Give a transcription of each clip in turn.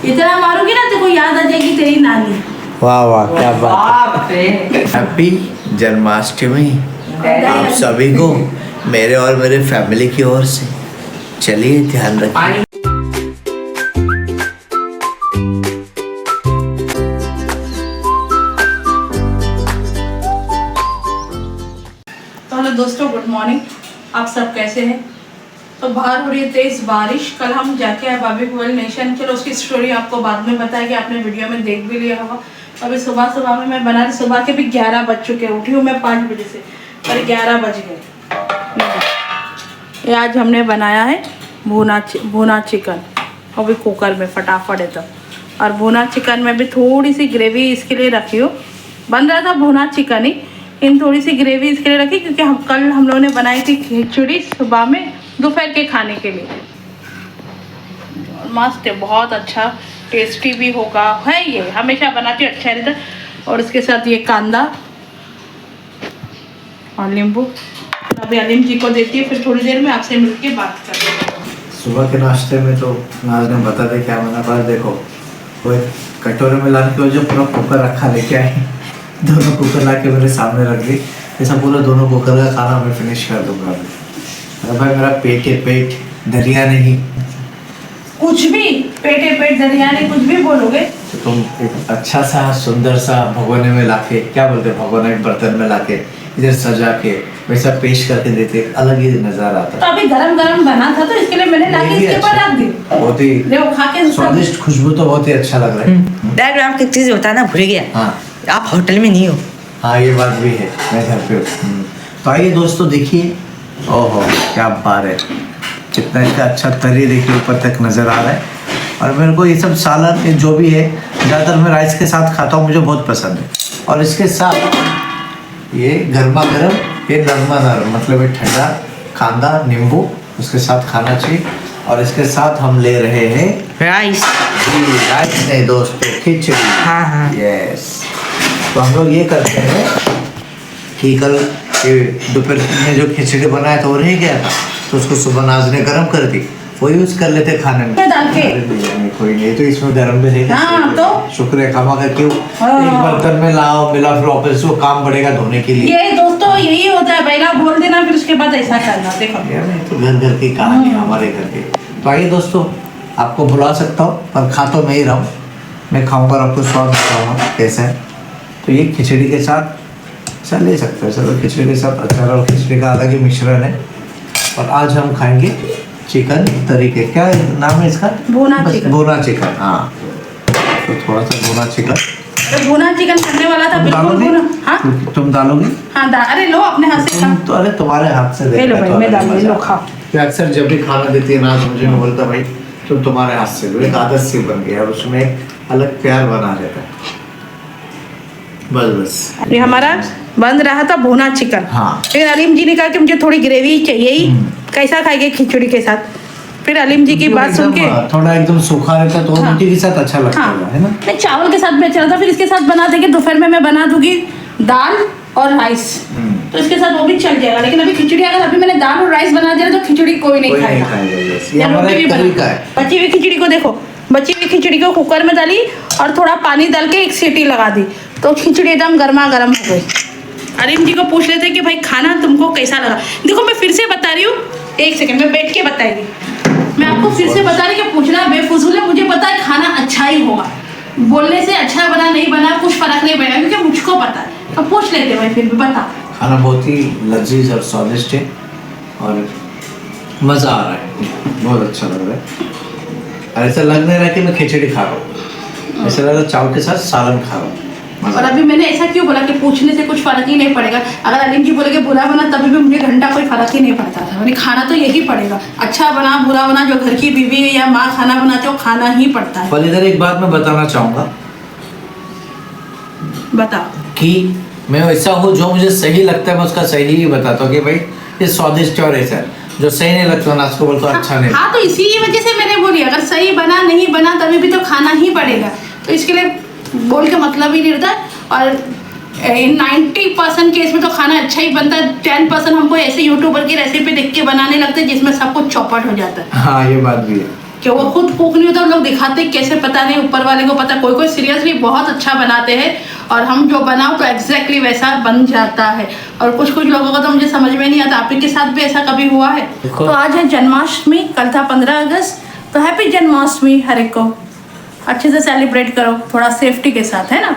इतना मारोगी ना तो कोई याद आ जाएगी तेरी नानी। वाह वाह क्या बात है। हैप्पी जन्माष्टमी आप सभी को मेरे और मेरे फैमिली की ओर से। चलिए ध्यान रखिए। तो हेलो दोस्तों, गुड मॉर्निंग। आप सब कैसे हैं? तो बाहर हो रही है तेज बारिश। कल हम जाके आए भाभी गोयल नेशन। चलो उसकी स्टोरी आपको बाद में बताएगी, आपने वीडियो में देख भी लिया होगा। अभी सुबह सुबह में मैं बना रही, सुबह के भी 11 बज चुके। उठी हूँ मैं 5 बजे से, पर 11 बज गए। ये आज हमने बनाया है भुना चिकन, और भी कुकर में फटाफट है। तो और भुना चिकन में भी थोड़ी सी ग्रेवी इसके लिए रखी हो। बन रहा था भुना चिकन ही, इन थोड़ी सी ग्रेवी इसके लिए रखी क्योंकि कल हम लोगों ने बनाई थी खिचड़ी सुबह में दोपहर के खाने के लिए। मस्त है, बहुत अच्छा टेस्टी भी होगा है। ये हमेशा बनाती अच्छा रहता। और इसके साथ ये कांदा और नींबू। अभी अलीम जी को देती है, फिर थोड़ी देर में आपसे मिलके बात करते हैं। सुबह के नाश्ते में तो नाज ने बता दे क्या बना। पर देखो वो कटोरे में लाने के जो पूरा कुकर रखा लेके आए, दोनों कुकर ला के मेरे सामने रख दी। ऐसा पूरा दोनों कुकर का खाना मैं फिनिश कर दूंगा। अरे भाई मेरा पेट है, पेट दरिया नहीं। कुछ भी पेट है, पेट दरिया नहीं, कुछ भी बोलोगे तो तुम एक अच्छा सा सुंदर सा भगोने में लाके, क्या बोलते हैं, भगोना एक बर्तन में लाके इधर सजा के वैसा पेश करके देते, अलग ही नजारा आता। तो अभी गरम गरम बना था तो इसके लिए मैंने लाके इसके ऊपर रख दी। बहुत ही देखो खा के स्वादिष्ट, खुशबू तो बहुत ही अच्छा लग रहा है। डैड आपको एक चीज़ बताना भूल गया। हाँ आप होटल में नहीं हो। हाँ ये बात भी है, मैं घर पे हूँ। तो आइए दोस्तों देखिए, ओहो क्या बात है, कितना इसका अच्छा तरी देखिए ऊपर तक नज़र आ रहा है। और मेरे को ये सब सालन ये जो भी है ज़्यादातर मैं राइस के साथ खाता हूँ, मुझे बहुत पसंद है। और इसके साथ ये गर्मा गर्म, ये नरमा नरम, मतलब ये ठंडा कांदा नींबू उसके साथ खाना चाहिए। और इसके साथ हम ले रहे हैं राइस। राइस नहीं दोस्तों, खिचड़ी। हाँ हाँ यस। तो हम लोग ये करते हैं कि कल दोपहर में जो खिचड़ी बनाया था वो रह गया था, तो उसको सुबह नाज ने गर्म कर दी, वो यूज कर लेते खाने में डाल के। कोई नहीं, तो इसमें गर्म भी रहेगा। हाँ, तो शुक्र है खामा का क्यों एक बर्तन में लाओ मिला, फिर ऑफिस को काम बढ़ेगा धोने के लिए। ये दोस्तों यही होता है, पहला बोल देना फिर उसके बाद ऐसा करना। देखो यार तो घर घर की कहानी हमारे घर की। तो आइए दोस्तों, आपको बुला सकता हूँ पर खा तो मैं ही रहा हूँ, मैं खाऊंगा और आपको स्वाद बताऊँगा कैसा है। तो ये खिचड़ी के साथ अच्छा ले सकते हैं, चलो खिचड़ी के साथ अचार और खिचड़ी का अलग ही मिश्रण है। और आज हम खाएंगे चिकन तरीके, क्या नाम है इसका? भुना चिकन। भुना चिकन, हाँ। तो थोड़ा सा भुना चिकन, तो भुना चिकन करने वाला था, बिल्कुल भुना। हाँ तुम डालोगी? हाँ अरे लो अपने हाथ से खा। तो अरे तुम्हारे हाथ से ले लो भाई, मैं डाल रही, लो खाओ। तो अक्सर जब भी खाना देती है ना, मुझे नहीं बोलता भाई तुम तुम्हारे हाथ से लो, एक आदत सी बन गई है, उसमें एक अलग प्यार बना रहता है। बस ये हमारा बन रहा था भुना चिकन। हाँ। लेकिन अलीम जी ने कहा कि मुझे थोड़ी ग्रेवी चाहिए ही। कैसा खाएंगे खिचड़ी के साथ? फिर अलीम जी की बात सुन के थोड़ा एकदम सूखा रहता तो हाँ। रोटी के साथ अच्छा लगता हाँ, है ना। मैं चावल के साथ भी अच्छा था। फिर इसके साथ बना देंगे दोपहर में, मैं बना दूंगी दाल और राइस, तो इसके साथ वो भी चल जाएगा। लेकिन अभी खिचड़ी, अगर अभी मैंने दाल और राइस बना दिया तो खिचड़ी कोई नहीं खाएगा। या रोटी भी बना। बची हुई खिचड़ी को देखो, बची हुई खिचड़ी को कुकर में डाली और थोड़ा पानी डाल के एक सीटी लगा दी, तो खिचड़ी एकदम गर्मा गर्म हो गई। अलीम जी को पूछ लेते कि भाई खाना तुमको कैसा लगा। देखो मैं फिर से बता रही हूँ, एक सेकंड में बैठ के बताएगी। मैं आपको फिर से बता रही कि पूछना बेफजूल है। मुझे पता है खाना अच्छा ही होगा, बोलने से अच्छा बना नहीं बना कुछ फर्क नहीं पड़ेगा, क्योंकि मुझको पता है। तो पूछ लेते भाई, फिर भी बता। खाना बहुत ही लजीज और स्वादिष्ट है और मज़ा आ रहा है, बहुत अच्छा लग रहा है। और ऐसा लग नहीं रहा कि मैं खिचड़ी खा रहा हूँ, ऐसा लग रहा है चावल के साथ सालन खा रहा हूँ। और अभी मैंने ऐसा क्यों बोला कि पूछने से कुछ फर्क ही नहीं पड़ेगा। अगर अलीम जी बोले कि बुरा बना, तभी भी मुझे घंटा कोई फर्क ही नहीं पड़ता था। मैंने खाना तो यही पड़ेगा, अच्छा बना बुरा बना, जो घर की बीवी या माँ खाना बनाते हो खाना ही पड़ता है। पर इधर एक बात मैं बताना चाहूँगा बता कि मैं वैसा हूँ, जो मुझे सही लगता है मैं उसका सही ही बताता हूँ कि भाई ये स्वादिष्ट है, और ऐसा जो सही नहीं लगता ना उसको बोलता अच्छा नहीं। हाँ, तो इसी वजह से मैंने बोली अगर सही बना नहीं बना तभी भी तो खाना ही पड़ेगा। तो इसके लिए बोल के मतलब ही नहीं रहता। और 90% केस में तो खाना अच्छा ही बनता है। 10% हमको ऐसे यूट्यूबर की रेसिपी देख के बनाने लगते हैं जिसमें सब कुछ चौपट हो जाता है। हाँ ये बात भी है। कि वो खुद कुक नहीं होता, उन लोग दिखाते कैसे पता नहीं, ऊपर वाले को पता। कोई कोई सीरियसली बहुत अच्छा बनाते हैं और हम जो बनाओ तो एग्जैक्टली वैसा बन जाता है। और कुछ कुछ लोगों का तो मुझे समझ में नहीं आता। आप के साथ भी ऐसा कभी हुआ है? तो आज है जन्माष्टमी, कल था 15 अगस्त, तो हैप्पी जन्माष्टमी हर एक को। अच्छे से सेलिब्रेट करो, थोड़ा सेफ्टी के साथ, है ना।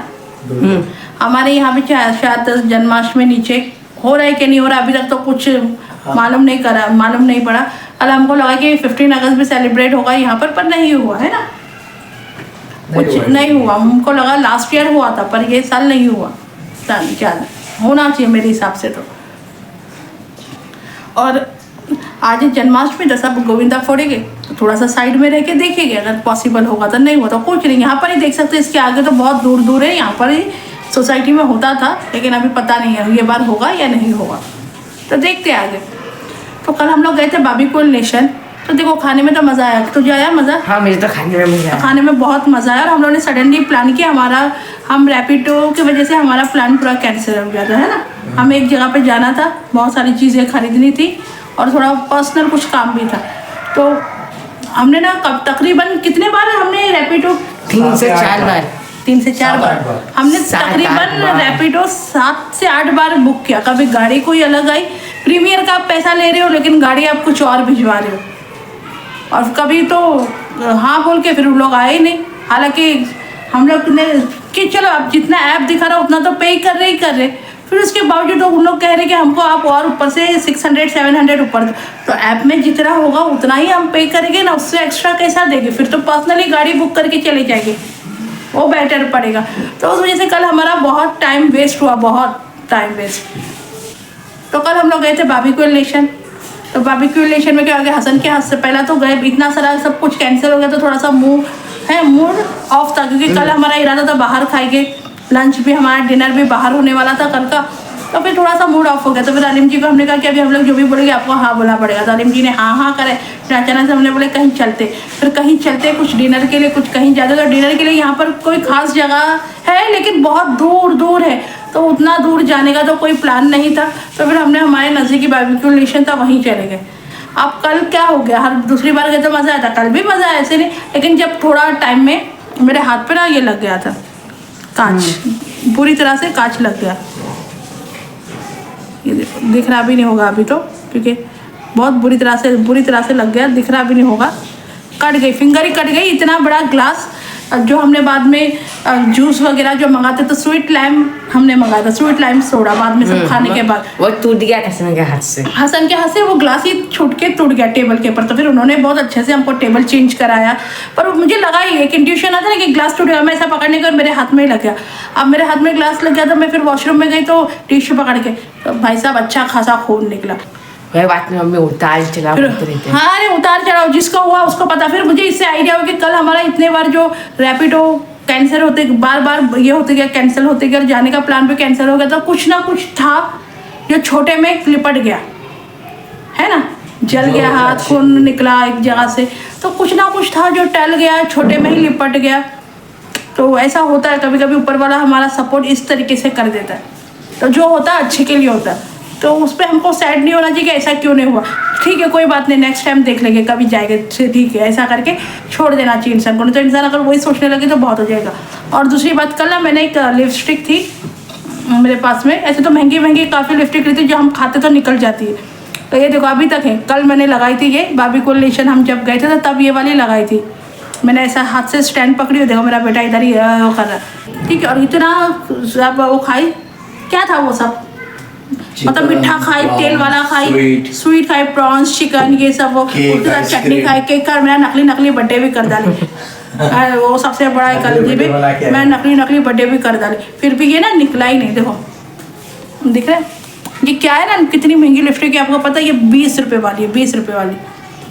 हमारे यहाँ भी शायद जन्माष्टमी नीचे हो रहा है कि नहीं हो रहा, अभी तक तो कुछ मालूम नहीं पड़ा। कल हमको लगा कि 15 अगस्त भी सेलिब्रेट होगा यहाँ पर नहीं हुआ, है ना। कुछ नहीं हुआ, हमको लगा लास्ट ईयर हुआ था, पर ये साल नहीं हुआ। ज़्यादा होना चाहिए मेरे हिसाब से तो। और आज जन्माष्टमी, तो सब गोविंदा फोड़ेंगे, तो थोड़ा सा साइड में रह के देखेंगे, अगर पॉसिबल होगा तो। नहीं हुआ तो कुछ नहीं, यहाँ पर ही देख सकते हैं। इसके आगे तो बहुत दूर दूर है, यहाँ पर ही सोसाइटी में होता था, लेकिन अभी पता नहीं है ये बार होगा या नहीं होगा, तो देखते हैं आगे। तो कल हम लोग गए थे बाबीकुल नेशन, तो देखो खाने में तो मज़ा आया। तुझे आया मज़ा? हाँ, मुझे तो खाने में मज़ा आया। खाने में बहुत मज़ा आया। और हम लोगों ने सडनली प्लान किया, हम रैपिडो की वजह से हमारा प्लान पूरा कैंसिल हो गया था, है ना। हमें एक जगह पे जाना था, बहुत सारी चीज़ें खरीदनी थी और थोड़ा पर्सनल कुछ काम भी था। तो हमने ना कब तकरीबन कितने बार हमने रैपिडो 3 से 4 बार 3 से 4 बार हमने तकरीबन रैपिडो 7 से 8 बार बुक किया। कभी गाड़ी कोई अलग आई, प्रीमियर का आप पैसा ले रहे हो लेकिन गाड़ी आप कुछ और भिजवा रहे हो, और कभी तो हाँ बोल के फिर उन लोग आए ही नहीं। हालांकि हम लोग ने कि चलो अब जितना ऐप दिखा रहा उतना तो पे कर रहे, फिर उसके बावजूद उन लोग कह रहे कि हमको आप और ऊपर से 600-700 ऊपर दो। तो ऐप में जितना होगा उतना ही हम पे करेंगे ना, उससे एक्स्ट्रा कैसा देंगे? फिर तो पर्सनली गाड़ी बुक करके चले जाएंगे, वो बेटर पड़ेगा। तो उस वजह से कल हमारा बहुत टाइम वेस्ट हुआ, बहुत टाइम वेस्ट। तो कल हम लोग गए थे बाबीकुल नेशन। तो बाबीक्यू नेशन में क्या हो गया, हसन के हाथ से पहला तो गए, इतना सारा सब कुछ कैंसिल हो गया, तो थोड़ा सा मूड ऑफ था, क्योंकि कल हमारा इरादा था बाहर खाएंगे, लंच भी हमारा, डिनर भी बाहर होने वाला था कल का। तो फिर थोड़ा सा मूड ऑफ हो गया। तो फिर अलीम जी को हमने कहा कि अभी हम लोग जो भी बोलेंगे आपको हाँ बोलना पड़ेगा। तो अलीम जी ने हाँ करे। फिर अचानक से हमने बोले कहीं चलते, फिर कहीं चलते कुछ डिनर के लिए, कुछ कहीं ज़्यादा। तो डिनर के लिए यहाँ पर कोई खास जगह है लेकिन बहुत दूर है, तो उतना दूर जाने का तो कोई प्लान नहीं था। तो फिर हमने हमारे नज़दीकी बाबीक्यू नेशन था, वहीं चले गए। अब कल क्या हो गया, हर दूसरी बार गए तो मज़ा आया था, कल भी मज़ा आया ऐसे नहीं, लेकिन जब थोड़ा टाइम में मेरे हाथ पे ना ये लग गया था कांच, पूरी तरह से कांच लग गया। ये देखो, दिख रहा भी नहीं होगा अभी तो, क्योंकि बहुत बुरी तरह से लग गया, दिख रहा भी नहीं होगा। कट गई, फिंगर ही कट गई। इतना बड़ा ग्लास जो हमने बाद में जूस वगैरह जो मंगाते, तो स्वीट लाइम हमने मंगाया था, स्वीट लाइम सोडा बाद में सब खाने के बाद। वो टूट गया हसन के हाथ से वो ग्लास ही छूट के टूट गया टेबल के ऊपर। तो फिर उन्होंने बहुत अच्छे से हमको टेबल चेंज कराया, पर मुझे लगा ही एक इंट्यूशन आता ना कि ग्लास टूट गया, मैं ऐसा पकड़ने का मेरे हाथ में ही लग गया। अब मेरे हाथ में ग्लास लग गया, तो मैं फिर वॉशरूम में गई तो टिश्यू पकड़ के, तो भाई साहब अच्छा खासा खून निकला। वही बात में मम्मी उतार चढ़ाव करते रहते हैं। हाँ, अरे उतार चढ़ाव जिसका हुआ उसको पता। फिर मुझे इससे आइडिया हो कि कल हमारा इतने बार जो रैपिडो कैंसिल होते, बार ये होते गया, कैंसिल होते गया, जाने का प्लान भी कैंसिल हो गया, तो कुछ ना कुछ था जो छोटे में लिपट गया, है ना, जल गया हाथ, खून निकला एक जगह से, तो कुछ ना कुछ था जो टल गया, छोटे में ही लिपट गया। तो ऐसा होता है कभी कभी, ऊपर वाला हमारा सपोर्ट इस तरीके से कर देता है, तो जो होता है अच्छे के लिए होता है। तो उस पर हमको सैड नहीं होना चाहिए कि ऐसा क्यों नहीं हुआ, ठीक है कोई बात नहीं, नेक्स्ट टाइम देख लेंगे, कभी जाएंगे, ठीक है, ऐसा करके छोड़ देना चाहिए इंसान को। नहीं तो इंसान अगर वही सोचने लगे तो बहुत हो जाएगा। और दूसरी बात, कल ना मैंने एक लिपस्टिक थी मेरे पास में, ऐसे तो महंगी काफ़ी लिपस्टिक ली थी जो हम खाते तो निकल जाती है, तो ये देखो अभी तक है। कल मैंने लगाई थी ये बाबीकुल नेशन, हम जब गए थे तो तब ये वाली लगाई थी मैंने, ऐसा हाथ से स्टैंड पकड़ी, देखो मेरा बेटा इधर ही वो कर रहा, ठीक है। और इतना सब वो खाई, क्या था वो सब, मतलब मीठा खाई, तेल वाला खाई, स्वीट खाई, प्रॉन्स, चिकन, ये सब, वो उसके साथ चटनी खाई, केक का मेरा नकली बर्थडे भी कर डाले। वो सबसे बड़ा एक अलग भी, मैं नकली बर्थडे भी कर डाले, फिर भी ये ना निकला ही नहीं। देखो दिख रहा है ये क्या है ना, कितनी महंगी लिपस्टिक है आपको पता है, ये 20 रुपये वाली है, 20 रुपये वाली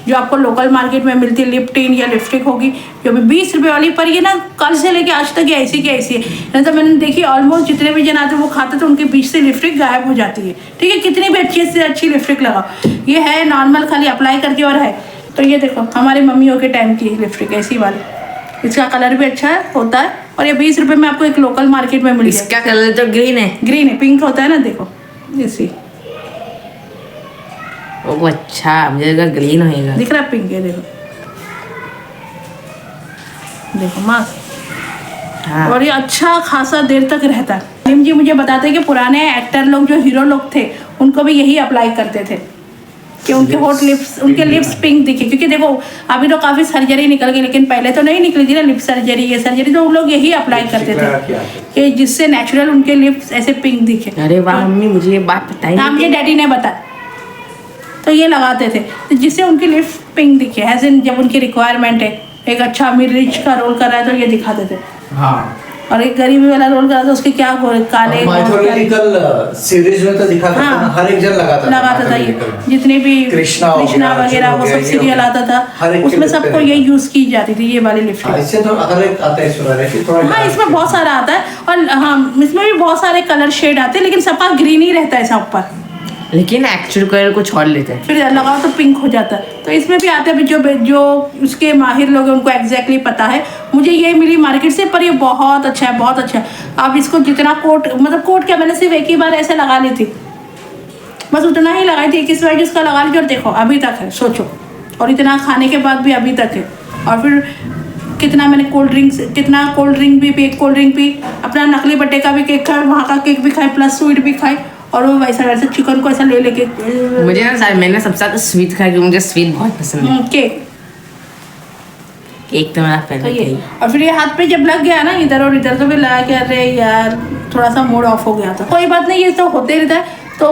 जो आपको लोकल मार्केट में मिलती है लिपटिन या लिपस्टिक होगी, जो भी 20 रुपये वाली। पर ये ना कल से लेके आज तक ये ऐसी की ऐसी है। नहीं तो मैंने देखी ऑलमोस्ट जितने भी जन आते वो खाते तो उनके बीच से लिपस्टिक गायब हो जाती है, ठीक है, कितनी भी अच्छी से अच्छी लिपस्टिक लगाओ। ये है नॉर्मल, खाली अप्लाई करके और है। तो ये देखो हमारी मम्मियों के टाइम की लिपस्टिक ऐसी वाली, इसका कलर भी अच्छा है होता है, और ये 20 रुपये में आपको एक लोकल मार्केट में मिल इसका कलर तो ग्रीन है, पिंक होता है ना, देखो इसी, वो अच्छा मुझे लगा ग्रीन होएगा, दिख रहा है पिंक है, देखो देखो मास्क, और ये अच्छा खासा देर तक रहता है। नीम जी मुझे बताते कि पुराने एक्टर लोग जो हीरो लोग थे उनको भी यही अप्लाई करते थे कि उनके होठ लिप्स, उनके लिप्स पिंक दिखे। क्योंकि देखो अभी तो काफ़ी सर्जरी निकल गई, लेकिन पहले तो नहीं निकली थी ना लिप सर्जरी, ये सर्जरी, तो वो लोग यही अप्लाई करते थे कि जिससे नेचुरल उनके लिप्स ऐसे पिंक दिखे। अरे वाह मम्मी, मुझे ये बात बताई। हाँ मुझे डैडी ने बताया, तो ये लगाते थे तो जिससे उनकी लिप्स पिंक दिखे, एज इन जब उनकी रिक्वायरमेंट है। एक अच्छा अमीर रिच का रोल कर रहा है तो ये दिखाते थे, और एक गरीबी वाला रोल करा तो उसके क्या काले माइथोलॉजिकल सीरीज में तो दिखाता था ना, हर एक जन लगाता था ये, जितने भी कृष्णा वगैरह वो सब सीरियल आता था उसमें सबको ये यूज की जाती थी ये वाली लिपस्टिक। इससे तो हर एक आता है इसमें। हाँ इसमें बहुत सारा आता है, और हाँ इसमें भी बहुत सारे कलर शेड आते हैं, लेकिन सबका ग्रीन ही रहता है ऐसा ऊपर, लेकिन एक्चुअल कलर कुछ और लेते हैं, फिर लगाओ तो पिंक हो जाता है। तो इसमें भी आते हैं जो उसके माहिर लोग हैं उनको एग्जैक्टली पता है। मुझे ये मिली मार्केट से, पर ये बहुत अच्छा है, बहुत अच्छा है। आप इसको जितना कोट, मतलब कोट क्या, मैंने सिर्फ एक ही बार ऐसे लगा ली थी, बस उतना ही लगाई थी, 21 बार उसका लगा ली, और देखो अभी तक है, सोचो, और इतना खाने के बाद भी अभी तक है। और फिर कितना मैंने कोल्ड ड्रिंक भी पी, कोल्ड ड्रिंक पी, अपना नकली बट्टे का भी केक खाए, वहाँ का केक भी खाए, प्लस स्वीट भी खाए, और वो वैसे चिकन को ऐसा ले लेके। मुझे ना सर, मैंने सबसे ज़्यादा स्वीट खाया क्योंकि मुझे स्वीट बहुत पसंद है। केक तो मेरा तो फेवरेट है। और फिर ये हाथ पे जब लग गया ना इधर और इधर, तो फिर लगा कि अरे यार थोड़ा सा मूड ऑफ हो गया था। कोई बात नहीं, ये तो होते रहता है। तो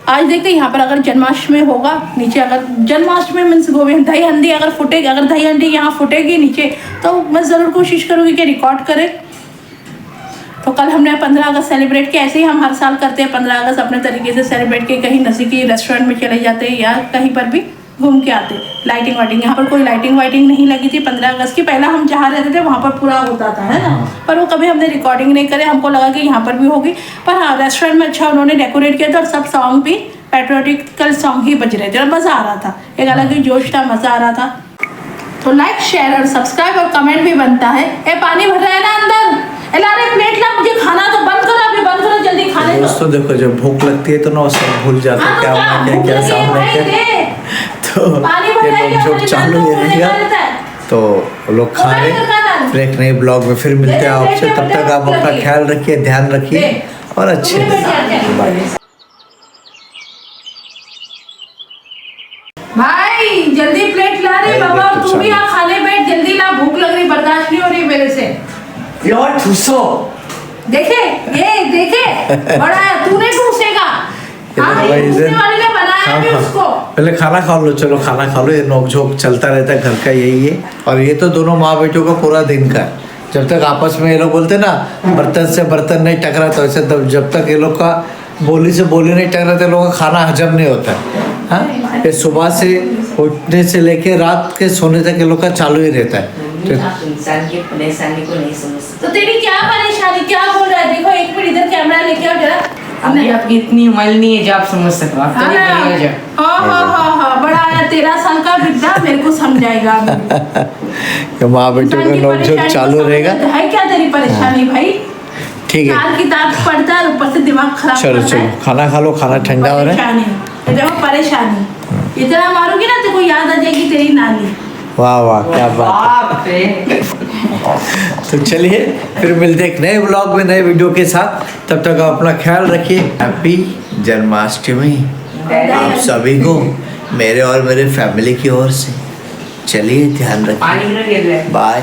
आज देखते हैं यहाँ पर अगर जन्माष्टमी होगा नीचे, अगर जन्माष्टमी मीन्स गोविंद दही हंडी अगर फुटेगी, अगर दही हंडी यहाँ फुटेगी नीचे, तो मैं ज़रूर कोशिश करूँगी कि रिकॉर्ड करें। तो कल हमने 15 अगस्त सेलिब्रेट किया, ऐसे ही हम हर साल करते हैं 15 अगस्त अपने तरीके से सेलिब्रेट किए, कहीं नज़दीकी रेस्टोरेंट में चले जाते हैं या कहीं पर भी घूम के आते। लाइटिंग वाइटिंग, यहाँ पर कोई लाइटिंग वाइटिंग नहीं लगी थी 15 अगस्त की। पहला हम जहाँ रहते थे वहाँ पर पूरा होता था, है ना, पर वो कभी हमने रिकॉर्डिंग नहीं करे, हमको लगा कि यहाँ पर भी होगी। पर हाँ रेस्टोरेंट में अच्छा उन्होंने डेकोरेट किया था, और सब सॉन्ग भी पैट्रियोटिकल सॉन्ग ही बज रहे थे, और मज़ा आ रहा था, एक अलग ही जोश था, मज़ा आ रहा था। तो लाइक शेयर और सब्सक्राइब और कमेंट भी बनता है। ए पानी भर रहा है ना अंदर, अरे प्लेट ला, मुझे खाना तो बंद करो, अभी बंद करो, जल्दी खाने दो। दोस्तों देखो जब भूख लगती है तो ना सब भूल जाते हैं क्या बनाया क्या सामने क्या, तो ये नोक चालू रहेगा। तो लोग खा रहे, फिर एक नए ब्लॉग में फिर मिलते हैं आपसे। तब तक आप अपना ख्याल रखिए, ध्यान रखिए और अच्छे भाई जल्दी प्लेट ला रही बाबा, और तू भी आ खाने बैठ, जल्दी ला, भूख लग रही, बर्दाश्त नहीं हो रही मेरे से। देखे ये देखे बड़ा है, तूने ठूसेगा। पहले खाना खा लो, चलो खाना खा लो, ये नोकझोंक चलता रहता है, घर का यही है। और ये तो दोनों माँ बेटों का पूरा दिन का है। जब तक आपस में ये लोग बोलते ना बर्तन से बर्तन नहीं टकरा, तो ऐसे जब तक ये लोग का बोली से बोली नहीं टकराते, लोगों का खाना हजम नहीं होता है। हाँ ये सुबह से उठने से लेके रात के सोने तक ये लोग का चालू ही रहता है। आप इंसान की परेशानी को नहीं समझते। तो तेरी क्या परेशानी, क्या बोल रहा है? देखो एक मिनट इधर कैमरा लेके आओ जरा। अभी आपकी इतनी उम्र नहीं है जो आप समझ सको, आप तो नहीं बड़ी हो जाओ। हाँ बड़ा आया 13 साल का वृद्धा, मेरे को समझाएगा। माँ बेटों का नोकझोंक चालू रहेगा। है क्या तेरी परेशानी भाई? ठीक है, किताब पढ़ता है, ऊपर से दिमाग खराब। चलो खाना खा लो, खाना ठंडा हो रहा है। देखो परेशानी इतना मारोगी ना तो कोई याद आ जाएगी तेरी नानी। वाह वाह क्या बात है। तो चलिए फिर मिलते हैं एक नए ब्लॉग में नए वीडियो के साथ। तब तक आप अपना ख्याल रखिए। हैप्पी जन्माष्टमी आप सभी को मेरे और मेरे फैमिली की ओर से। चलिए ध्यान रखिए, बाय।